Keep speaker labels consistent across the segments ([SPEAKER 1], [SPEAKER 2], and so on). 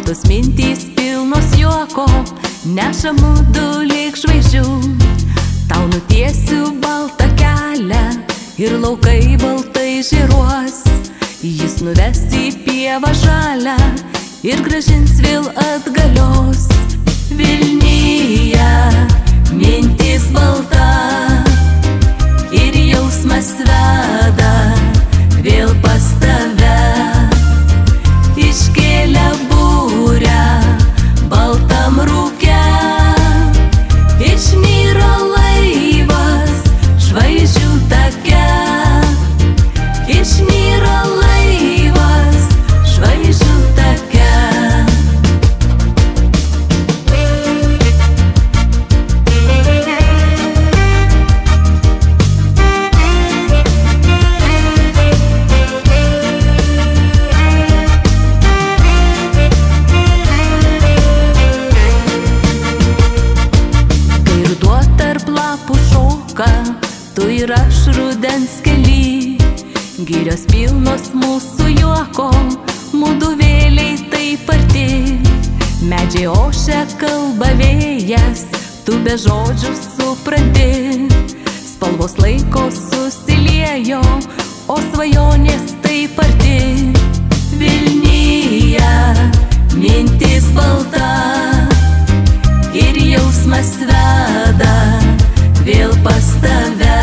[SPEAKER 1] Baltos mintys pilnos juoko, neša mudu lyg žvaigždžių. Tau nutiesiu baltą kelią ir laukai baltai žėruos. Jis nuves į pievą žalę ir grąžins vėl atgalios. Vilnyje mintis balta ir jausmas veda vėl pas tave. Iškėlė būrę baltam rūke, išnyra laivas žvaigždžių take. Išnyra laivas žvaigždžių take. Tu ir aš rudens kely, girios pilnos mūsų juoko, mudu vėliai taip arti. Medžiai ošia, kalba vėjas, tu be žodžių supranti. Spalvos laiko susiliejo, o svajonės taip arti. Vilnyje mintis balta ir jausmas veda vėl pas tave.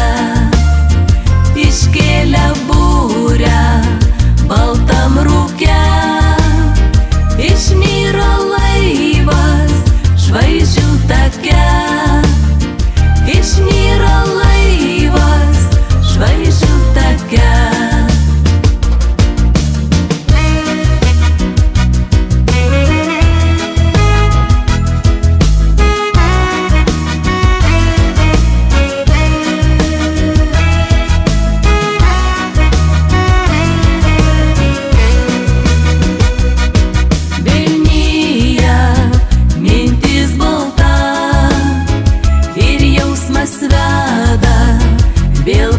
[SPEAKER 1] Iškėlė būrę baltam rūke, išnyra laivas žvaigždžių take. Išnyra laivas žvaigždžių take. Veda vėl